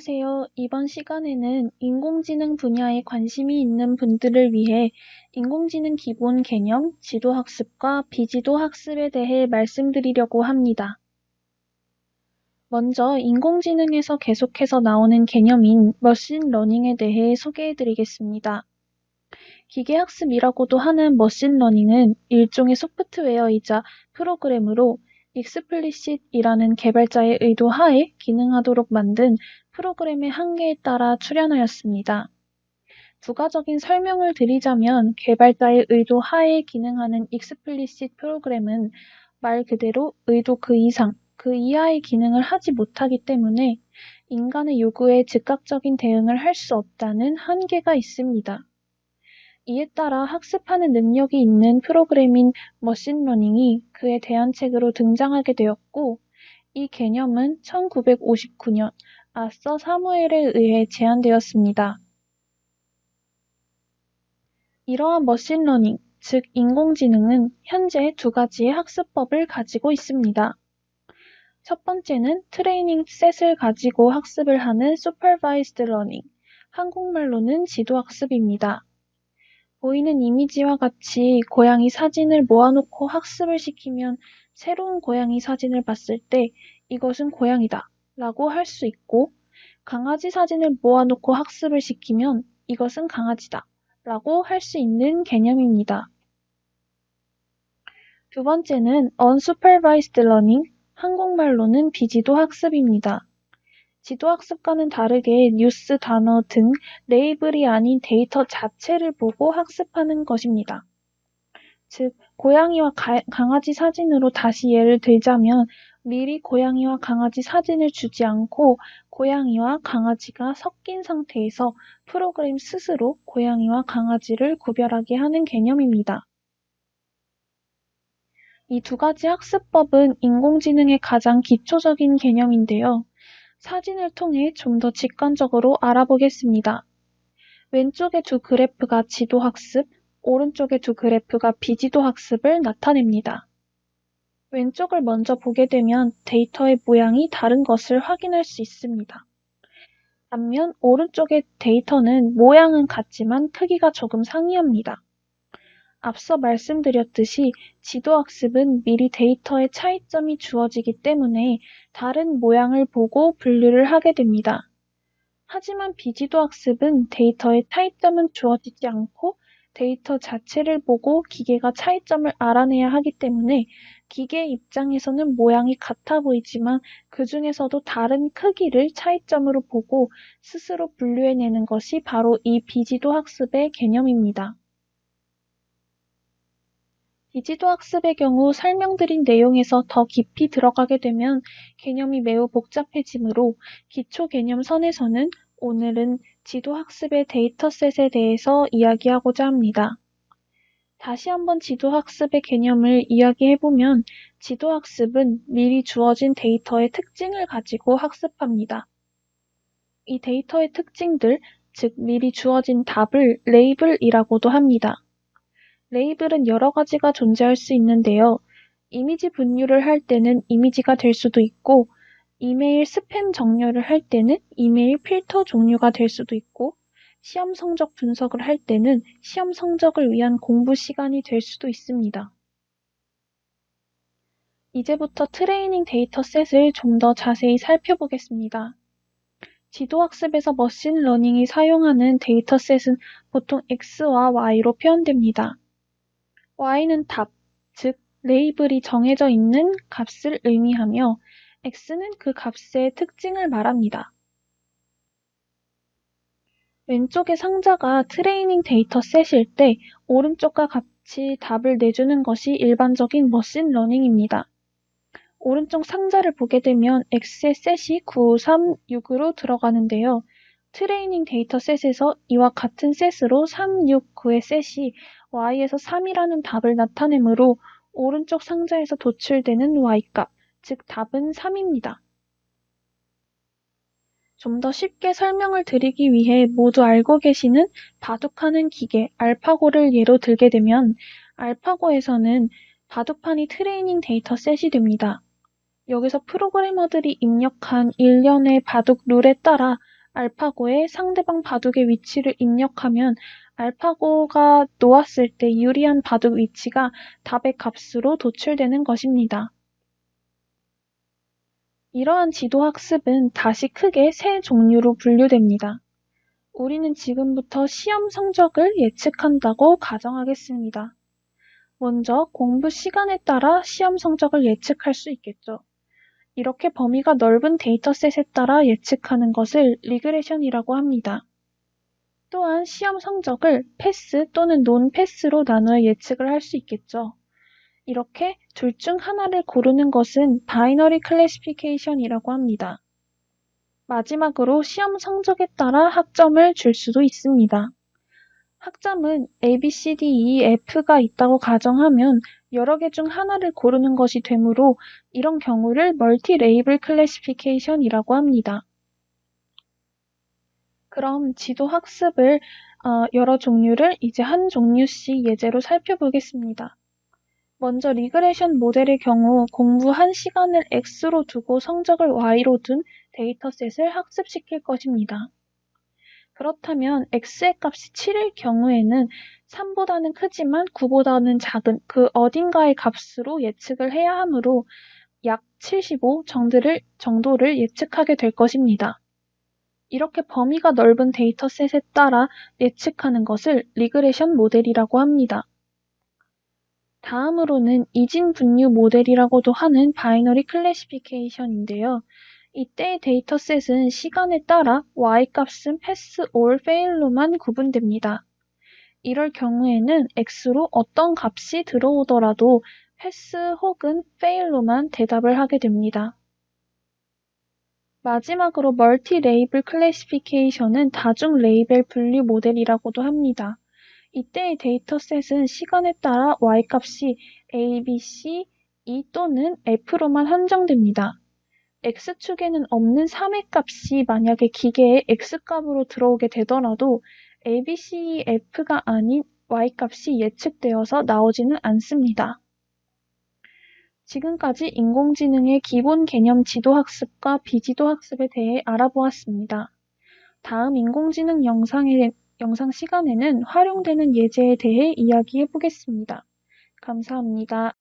안녕하세요. 이번 시간에는 인공지능 분야에 관심이 있는 분들을 위해 인공지능 기본 개념, 지도학습과 비지도학습에 대해 말씀드리려고 합니다. 먼저 인공지능에서 계속해서 나오는 개념인 머신러닝에 대해 소개해드리겠습니다. 기계학습이라고도 하는 머신러닝은 일종의 소프트웨어이자 프로그램으로 익스플리싯이라는 개발자의 의도 하에 기능하도록 만든 프로그램의 한계에 따라 출현하였습니다. 부가적인 설명을 드리자면 개발자의 의도 하에 기능하는 익스플리싯 프로그램은 말 그대로 의도 그 이상, 그 이하의 기능을 하지 못하기 때문에 인간의 요구에 즉각적인 대응을 할 수 없다는 한계가 있습니다. 이에 따라 학습하는 능력이 있는 프로그램인 머신러닝이 그에 대안책으로 등장하게 되었고, 이 개념은 1959년 아서 사무엘에 의해 제안되었습니다. 이러한 머신러닝, 즉 인공지능은 현재 두 가지의 학습법을 가지고 있습니다. 첫 번째는 트레이닝 셋을 가지고 학습을 하는 supervised learning, 한국말로는 지도학습입니다. 보이는 이미지와 같이 고양이 사진을 모아놓고 학습을 시키면 새로운 고양이 사진을 봤을 때 이것은 고양이다 라고 할 수 있고, 강아지 사진을 모아놓고 학습을 시키면 이것은 강아지다 라고 할 수 있는 개념입니다. 두 번째는 unsupervised learning, 한국말로는 비지도 학습입니다. 지도학습과는 다르게 뉴스 단어 등 레이블이 아닌 데이터 자체를 보고 학습하는 것입니다. 즉, 고양이와 강아지 사진으로 다시 예를 들자면 미리 고양이와 강아지 사진을 주지 않고 고양이와 강아지가 섞인 상태에서 프로그램 스스로 고양이와 강아지를 구별하게 하는 개념입니다. 이 두 가지 학습법은 인공지능의 가장 기초적인 개념인데요. 사진을 통해 좀 더 직관적으로 알아보겠습니다. 왼쪽의 두 그래프가 지도학습, 오른쪽의 두 그래프가 비지도학습을 나타냅니다. 왼쪽을 먼저 보게 되면 데이터의 모양이 다른 것을 확인할 수 있습니다. 반면 오른쪽의 데이터는 모양은 같지만 크기가 조금 상이합니다. 앞서 말씀드렸듯이 지도학습은 미리 데이터의 차이점이 주어지기 때문에 다른 모양을 보고 분류를 하게 됩니다. 하지만 비지도학습은 데이터의 차이점은 주어지지 않고 데이터 자체를 보고 기계가 차이점을 알아내야 하기 때문에 기계 입장에서는 모양이 같아 보이지만 그 중에서도 다른 크기를 차이점으로 보고 스스로 분류해내는 것이 바로 이 비지도학습의 개념입니다. 비지도학습의 경우 설명드린 내용에서 더 깊이 들어가게 되면 개념이 매우 복잡해지므로 기초 개념 선에서는 오늘은 지도학습의 데이터셋에 대해서 이야기하고자 합니다. 다시 한번 지도학습의 개념을 이야기해보면 지도학습은 미리 주어진 데이터의 특징을 가지고 학습합니다. 이 데이터의 특징들, 즉 미리 주어진 답을 레이블이라고도 합니다. 레이블은 여러 가지가 존재할 수 있는데요. 이미지 분류를 할 때는 이미지가 될 수도 있고, 이메일 스팸 정렬을 할 때는 이메일 필터 종류가 될 수도 있고, 시험 성적 분석을 할 때는 시험 성적을 위한 공부 시간이 될 수도 있습니다. 이제부터 트레이닝 데이터셋을 좀 더 자세히 살펴보겠습니다. 지도학습에서 머신러닝이 사용하는 데이터셋은 보통 X와 Y로 표현됩니다. Y는 답, 즉 레이블이 정해져 있는 값을 의미하며 X는 그 값의 특징을 말합니다. 왼쪽의 상자가 트레이닝 데이터셋일 때 오른쪽과 같이 답을 내주는 것이 일반적인 머신러닝입니다. 오른쪽 상자를 보게 되면 X의 셋이 9, 3, 6으로 들어가는데요. 트레이닝 데이터셋에서 이와 같은 셋으로 3, 6, 9의 셋이 Y에서 3이라는 답을 나타내므로 오른쪽 상자에서 도출되는 Y값, 즉 답은 3입니다. 좀 더 쉽게 설명을 드리기 위해 모두 알고 계시는 바둑하는 기계 알파고를 예로 들게 되면 알파고에서는 바둑판이 트레이닝 데이터셋이 됩니다. 여기서 프로그래머들이 입력한 일련의 바둑 룰에 따라 알파고에 상대방 바둑의 위치를 입력하면 알파고가 놓았을 때 유리한 바둑 위치가 답의 값으로 도출되는 것입니다. 이러한 지도 학습은 다시 크게 세 종류로 분류됩니다. 우리는 지금부터 시험 성적을 예측한다고 가정하겠습니다. 먼저 공부 시간에 따라 시험 성적을 예측할 수 있겠죠. 이렇게 범위가 넓은 데이터셋에 따라 예측하는 것을 리그레션이라고 합니다. 또한 시험 성적을 패스 또는 논 패스로 나누어 예측을 할 수 있겠죠. 이렇게 둘 중 하나를 고르는 것은 바이너리 클래시피케이션이라고 합니다. 마지막으로 시험 성적에 따라 학점을 줄 수도 있습니다. 학점은 A, B, C, D, E, F가 있다고 가정하면 여러 개 중 하나를 고르는 것이 되므로 이런 경우를 멀티 레이블 클래시피케이션이라고 합니다. 그럼 지도 학습을 여러 종류를 이제 한 종류씩 예제로 살펴보겠습니다. 먼저 리그레션 모델의 경우 공부 1시간을 X로 두고 성적을 Y로 둔 데이터셋을 학습시킬 것입니다. 그렇다면 X의 값이 7일 경우에는 3보다는 크지만 9보다는 작은 그 어딘가의 값으로 예측을 해야 하므로 약 75 정도를 예측하게 될 것입니다. 이렇게 범위가 넓은 데이터셋에 따라 예측하는 것을 리그레션 모델이라고 합니다. 다음으로는 이진 분류 모델이라고도 하는 바이너리 클래시피케이션인데요. 이때의 데이터셋은 시간에 따라 y값은 패스, or, fail로만 구분됩니다. 이럴 경우에는 x로 어떤 값이 들어오더라도 패스 혹은 fail로만 대답을 하게 됩니다. 마지막으로 멀티 레이블 클래시피케이션은 다중 레이벨 분류 모델이라고도 합니다. 이때의 데이터셋은 시간에 따라 y값이 A, B, C, E 또는 F로만 한정됩니다. X축에는 없는 3의 값이 만약에 기계에 X값으로 들어오게 되더라도 A, B, C, E, F가 아닌 Y값이 예측되어서 나오지는 않습니다. 지금까지 인공지능의 기본 개념 지도학습과 비지도학습에 대해 알아보았습니다. 다음 인공지능 영상 시간에는 활용되는 예제에 대해 이야기해 보겠습니다. 감사합니다.